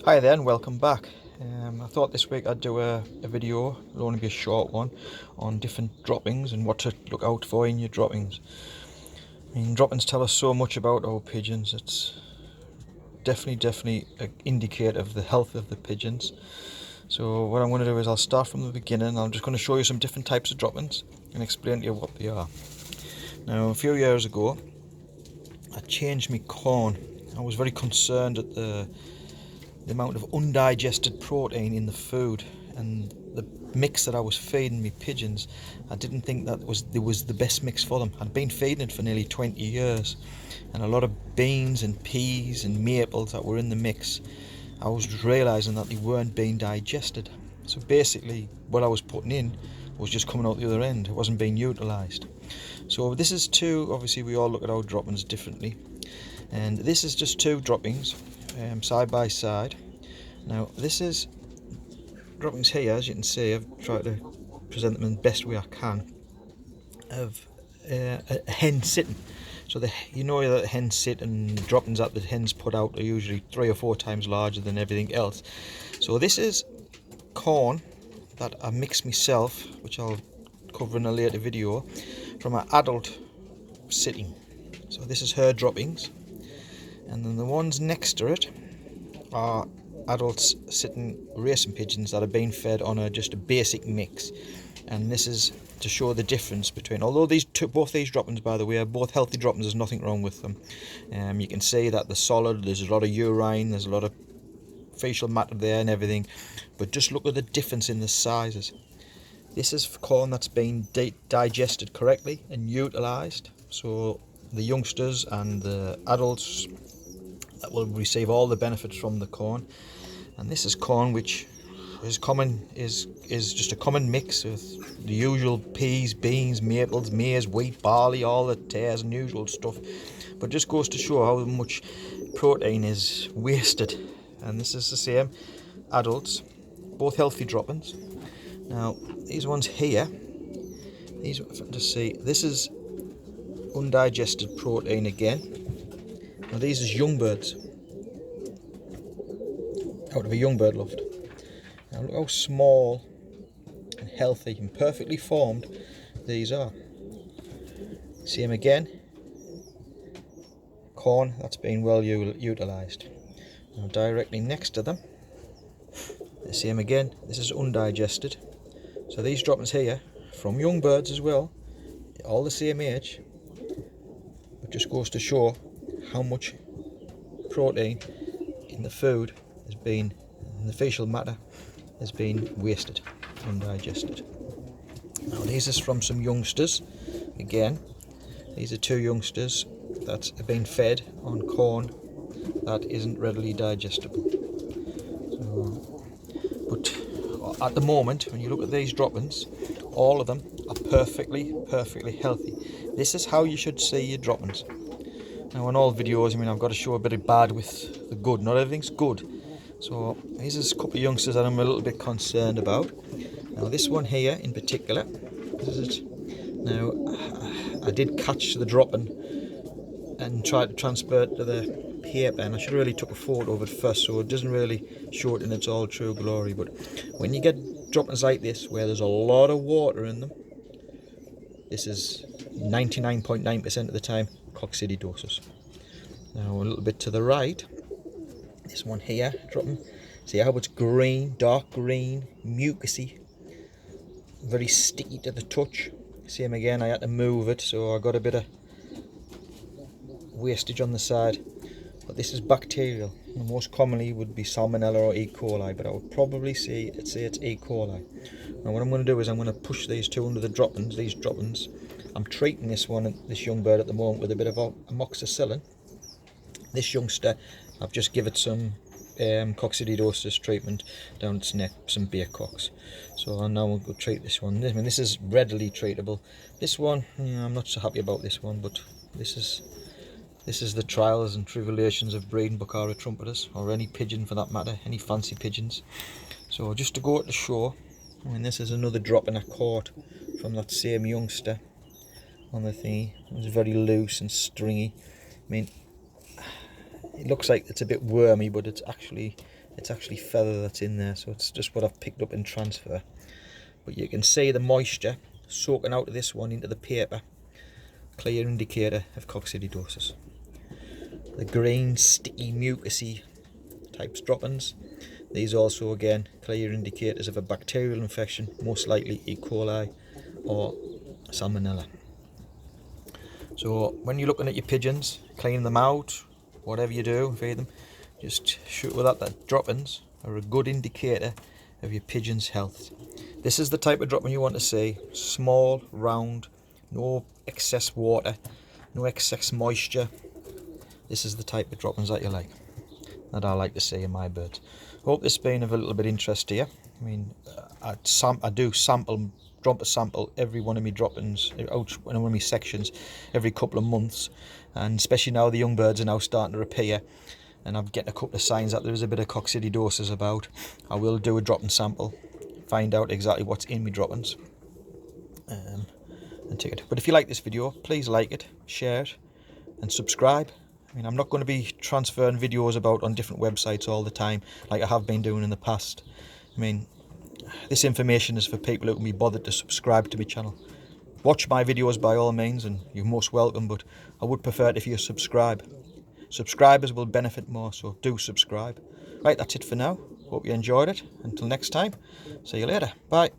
Hi there and welcome back. I thought this week I'd do a video, it'll only be a short one, on different droppings and what to look out for in your droppings. I mean, droppings tell us so much about our pigeons. It's definitely an indicator of the health of the pigeons. So what I'm going to do is I'll start from the beginning. I'm just going to show you some different types of droppings and explain to you what they are. Now, a few years ago I changed my corn. I was very concerned at the amount of undigested protein in the food and the mix that I was feeding my pigeons. I didn't think that was the best mix for them. I'd been feeding it for nearly 20 years, and a lot of beans and peas and maples that were in the mix, I was realising that they weren't being digested. So basically what I was putting in was just coming out the other end. It wasn't being utilised. So this is two, obviously we all look at our droppings differently, and this is just two droppings side by side. Now this is droppings here, as you can see. I've tried to present them in the best way I can, of a hen sitting. So you know that hens sit, and droppings that the hens put out are usually 3 or 4 times larger than everything else. So this is corn that I mixed myself, which I'll cover in a later video, from an adult sitting. So this is her droppings, and then the ones next to it are adults sitting racing pigeons that are being fed on just a basic mix. And this is to show the difference between, although both these droppings, by the way, are both healthy droppings, there's nothing wrong with them. You can see that they're solid, there's a lot of urine, there's a lot of facial matter there and everything, but just look at the difference in the sizes. This is corn that's been digested correctly and utilised, so the youngsters and the adults that will receive all the benefits from the corn. And this is corn which is just a common mix with the usual peas, beans, maples, maize, wheat, barley, all the tares and usual stuff, but just goes to show how much protein is wasted. And this is the same, adults, both healthy droppings. Now these ones here, these, just see, this is undigested protein again. Now these is young birds out of a young bird loft. Now look how small and healthy and perfectly formed these are. See them again, corn that's been well utilised. Now directly next to them, see them again, this is undigested. So these droppings here, from young birds as well, all the same age, it just goes to show how much protein in the food has been, in the facial matter, has been wasted, undigested. Now these is from some youngsters. Again, these are 2 youngsters that have been fed on corn that isn't readily digestible. So, but at the moment, when you look at these droppings, all of them are perfectly healthy. This is how you should see your droppings. Now in all videos, I mean, I've got to show a bit of bad with the good. Not everything's good. So these is a couple of youngsters that I'm a little bit concerned about. Now this one here in particular, this is it. Now I did catch the dropping and try to transfer it to the paper, and I should have really took a photo of it first, so it doesn't really show it in its all true glory. But when you get droppings like this where there's a lot of water in them, this is 99.9% of the time coccidioses. Now a little bit to the right, this one here dropping, see how it's green, dark green, mucusy, very sticky to the touch. Same again, I had to move it, so I got a bit of wastage on the side, but this is bacterial, and most commonly would be salmonella or E. coli, but I would probably say it's E. coli. Now what I'm going to do is I'm going to push these 2 under the droppings. These droppings, I'm treating this young bird at the moment with a bit of amoxicillin. This youngster, I've just given it some coccidioses treatment down its neck, some beer cocks. So now we'll go treat this one. I mean, this is readily treatable. This one, I'm not so happy about this one, but this is the trials and tribulations of breeding Bukhara trumpeters, or any pigeon for that matter, any fancy pigeons. So just to go to show, I mean, this is another dropping I caught from that same youngster on the thingy. It was very loose and stringy. I mean, it looks like it's a bit wormy, but it's actually feather that's in there, so it's just what I've picked up in transfer. But you can see the moisture soaking out of this one into the paper, clear indicator of coccidiosis. The green, sticky, mucousy types droppings, these also again clear indicators of a bacterial infection, most likely E. coli or salmonella. So when you're looking at your pigeons, cleaning them out, whatever you do, feed them, just shoot with that droppings are a good indicator of your pigeon's health. This is the type of dropping you want to see: small, round, no excess water, no excess moisture. This is the type of droppings that you like, that I like to see in my birds. Hope this has been of a little bit of interest to you. I mean, I do drop a sample every one of my droppings out one of my sections every couple of months, and especially now the young birds are now starting to appear and I'm getting a couple of signs that there is a bit of coccidiosis about. I will do a dropping sample, find out exactly what's in my droppings, and take it. But if you like this video, please like it, share it and subscribe. I mean, I'm not going to be transferring videos about on different websites all the time like I have been doing in the past. I mean, this information is for people who can be bothered to subscribe to my channel. Watch my videos by all means, and you're most welcome, but I would prefer it if you subscribe. Subscribers will benefit more, so do subscribe. Right, that's it for now. Hope you enjoyed it. Until next time, see you later. Bye.